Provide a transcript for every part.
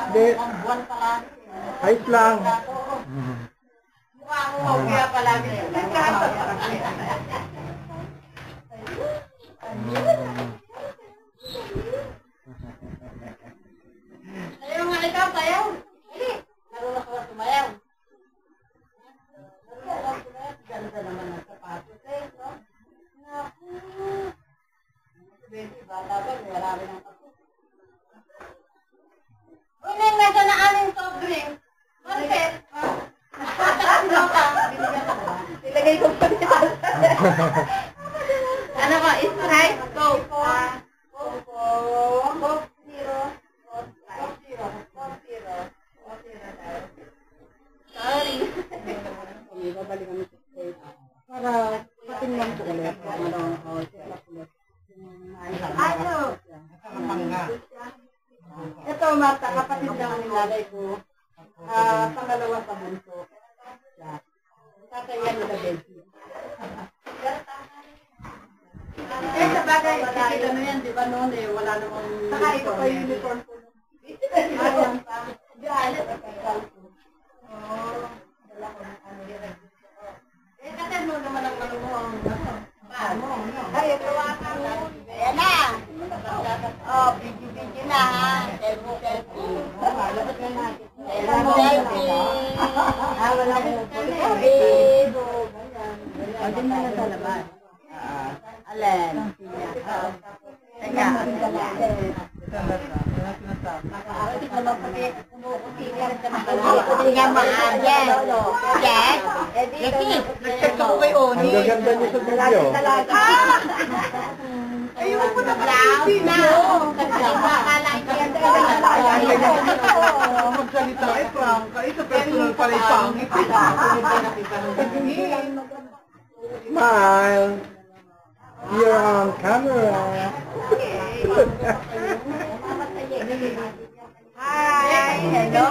Hindi. Ayos lang. Mukha ko mawag palagi. Ayaw nga ikaw, sayaw. Marunong ka sumayaw. Ganda naman ang sapatos eh, no? Naku. Baby, bata ba? Wala rin ang pato. Uy, Neng, nasa na aming soft drink. Market. Ilagay ko pa niya. Ano ka? Sprite? Coke? Coke Zero. Coke Zero. Coke Zero. Sorry. Babalik kami sa state. Para patingnan ko ulit. Ano? Ito, Marta, kapatid lang ang nilagay ko. Pangalawa sa bunso. Kakayan nila Benji. Eh, sa bagay, kasi ano yan, di ba noon eh, wala namang... Saka ito pa yung uniform ko. Ayan pa. Diyan. Oo. Dala ko ng ano yun. Eh, kasi mo naman ang malumuang paano, no? Ay, ito waka mo. Ayan na. Oh, video na ha. Selfie. Labas na natin. Selfie. Wala ko. Selfie. O, din na sa labas. Alin? Teka. Hindi nga maaga. Yes? Yes? Nag-check ako kay Oni. Ang gaganda niyo sa video. Ayun po na pala. Magsalita ay prangka. Ito personal pala yung pangit. Smile. You're on camera. Hi! Hello!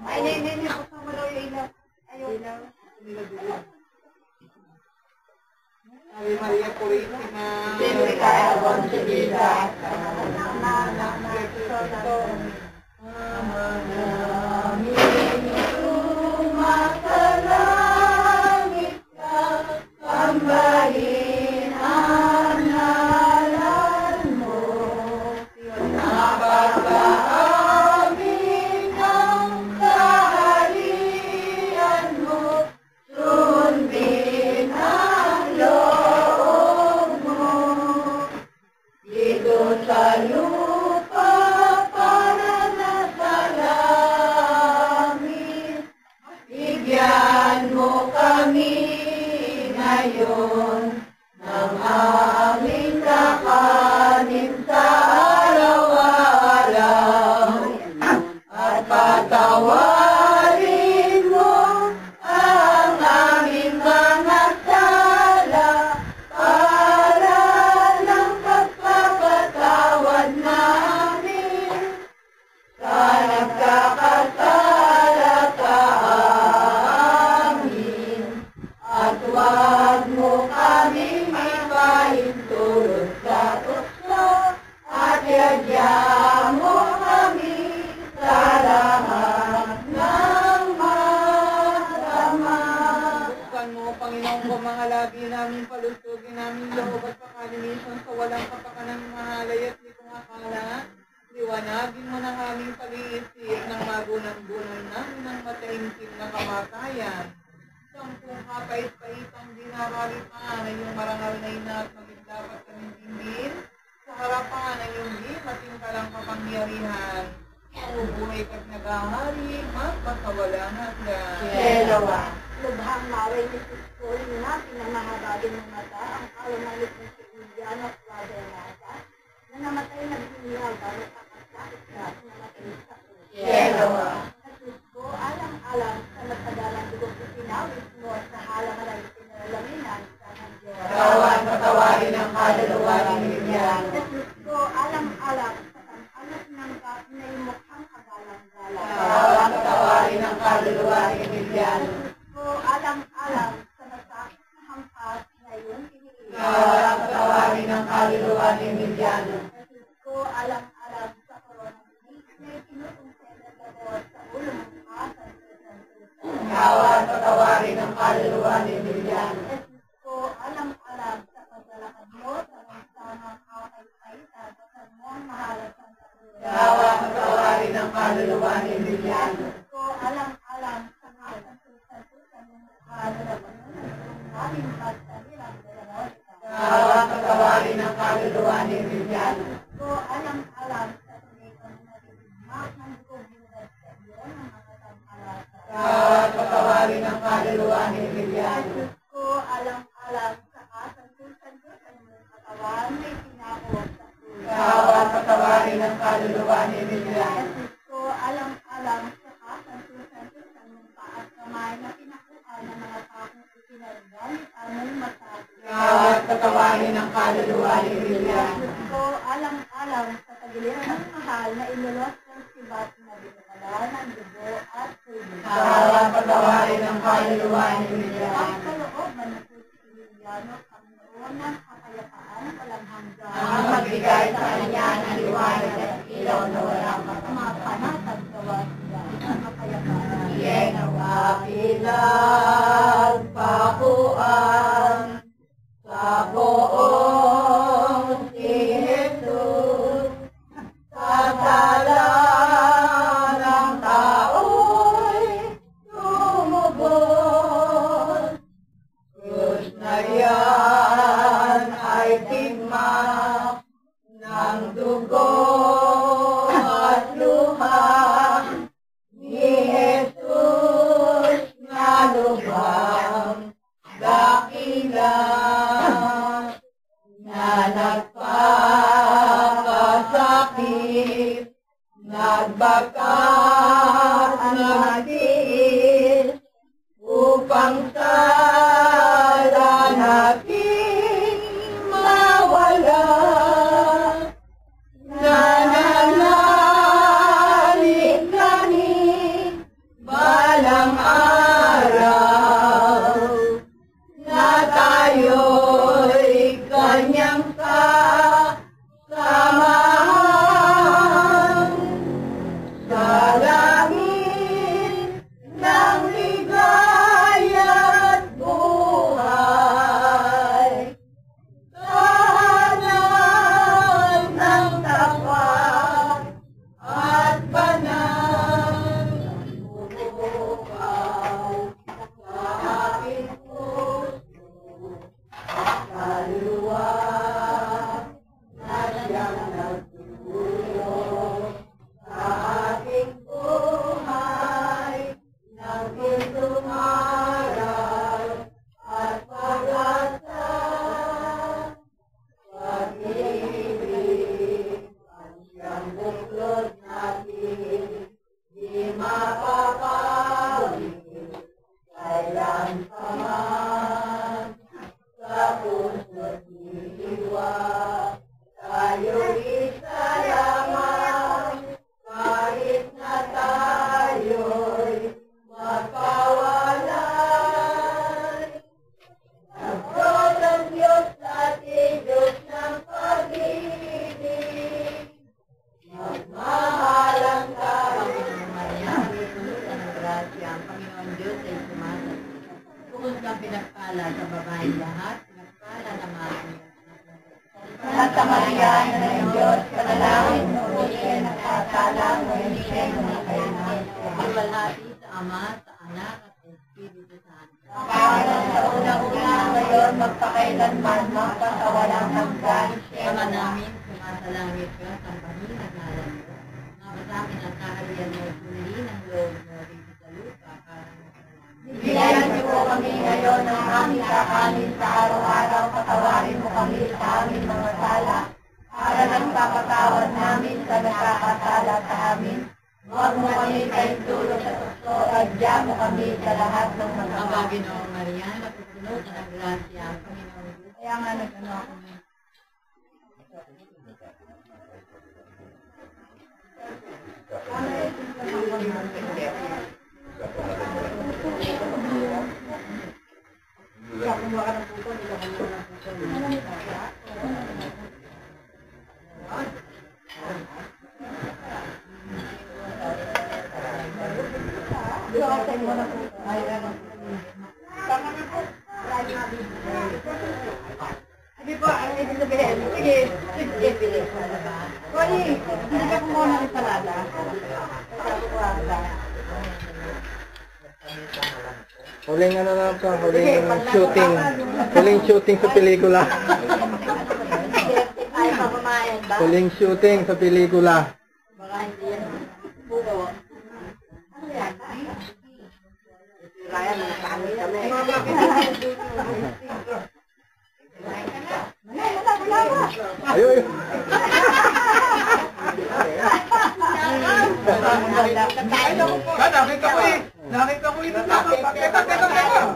Ay, hindi. Kusama daw yung ilaw. Ayaw. Ay, Maria Purísima. Siyempre kaya abang sa vida. Sumasalangit ka, sambahin ang ngalan mo. Napagpaamin ang kaharian mo, sundin ang loob mo. Dito sa lupa para na sa langit, bigyan mo kami ngayon ng aming kakanin sa araw-araw at patawarin mo ang aming mga sala para ng pagpapatawad namin sa nagkakasala sa amin. At huwag mo kaming ipahintulot sa tukso at yagyan mo kami sa lahat ng masama. Buksan mo, Panginoon ko, mga labi namin, palusugin namin loob at pakalinisan sa walang kapakanang mahalay at di kong akala. Liwanagin mo ng aming pag-iisip ng magunang-gunan namin ng mataimtim na kamatayan. Sampung kapait-paitang dinaralipan ay yung marangal na ina at maging dapat kaming dinggin sa harapan ay yung di matingkalang kapangyarihan. Bubuhay ka't naghahari, magpasawalang hanggan. Dalawa. Lubhang maway ni Siskol na pinamahabagin ng mata ang kalumalit ng si Indiana Flada Nasa na namatay na biniyaw bago kakasakit na namatay sa ulo. Dalawa. Sa Sisko, alang-alang sa nagpadalang dugong itinawis mo at sa halang-alang pinalaminan sa ng Diyos. Tawan, patawarin ang kaluluwa ni Lilian. Sa Sisko, alang-alang sa tang-anak ng na yung mukhang kagalang-galang. Tawan, patawarin ang kaluluwa ni Lilian. Ko alam-alam sa masakit na hampas ngayon iniiwan. Tawan, patawarin ang kaluluwa ni Lilian. Ko alam-alam sa coronavirus na kaluluwa ni Emiliano. Ko alang-alang sa mga santusan ng kaluluwa namin pagkalilang dalawa. Kawa patawarin ang kaluluwa ni Emiliano. Ko alang-alang sa tulikon na tinigmak ng komunidad sa iyo ng mga tampalasa. Kawa patawarin ang kaluluwa ni Emiliano. Ko alang-alang sa kasantusan ng katawan na itinakot sa puso. Kawa patawarin ang kaluluwa ni Emiliano. Ko alang-alang sa kasantusan ng paat kamay na pinakuha ng mga takong itinagalit among matapos. Kawa patawarin ang kaluluwa ni Emiliano. Ko alang-alang sa tagiliran ng mahal na inulos ng sibat na binukala ng dugo at tubig. Kawa patawarin ang kaluluwa ni Emiliano. Ang kaloob man na po si Emiliano ang noon ng kapayapaan walang hanggan. Ang magbigay sa kanya ng liwanag at ilaw na walang Mapanatag gawa siya ang kapayapaan. Iyeng ang pinagpakuan sa buong si Jesus. Sa sala ng tao'y tumubos. Diyos na yan ay tigmak ng dugo at luha ni Jesus na lubhang dakila na nagpapasakit, nagbakat nagtiis upang sala natin mawala. Nananalig kami balang araw na tayo'y kanyang kasamahan sa langit ng ligaya't buhay. Tahanan ng tapat at banal ng bukaw sa aking puso, kaluluwa na siyang nagtulong sa aking buhay ng gintong araw at pag-asa. Pag-ibig ang siyang buklod natin, di mapapawi kailan pa man. Sa puso't diwa, tayo'y isa lamang, kahit na tayo'y magkawalay. Nagdod ang Diyos ating Diyos ng pag-ibig, magmahalang tayo. Ang grasya, ang Panginoon Diyos ay sumasat. Bukod kang pinagpala sa babae lahat, pinagpala naman Santa Maria, Ina ng Diyos, panalangin mo kami na nagkakalang mo yung siya ng kainan. Iwalhati sa Ama, sa Anak, at sa Espiritu Santo. Kanan sa unang-una ngayon, magpakailanman, magpasawalang hanggan. Ama namin, sumasalangit ka, sampahin at ngalan mo. Mga sa amin ang kaharian mo, sundin ang loob mo dito sa lupa, parang Bigyan niyo po kami ngayon ng aming kakanin sa araw-araw. Patawarin mo kami sa aming mga sala, para ng papatawad namin sa nagkakasala sa amin. Huwag mo kami kaintulog sa tukso, adya mo kami sa lahat ng mga Aba, Ginoong Maria, napupuno ka ng grasya, ang Panginoon Diyos. Kaya nga nag-ano ako na. Hindi po, ang ibig sabihin. Sige, sige, bilis. Kali, hindi ka kumuha ng salada. Huling ano na ito, huling shooting. Huling shooting sa pelikula. Ay, pamamayan ba? Huling shooting sa pelikula. Baka hindi yan. Bugo. Ano yan? Ryan, nagpakamit kami. Ayun. Nakita ko eh. Nakita ko ito. Teka.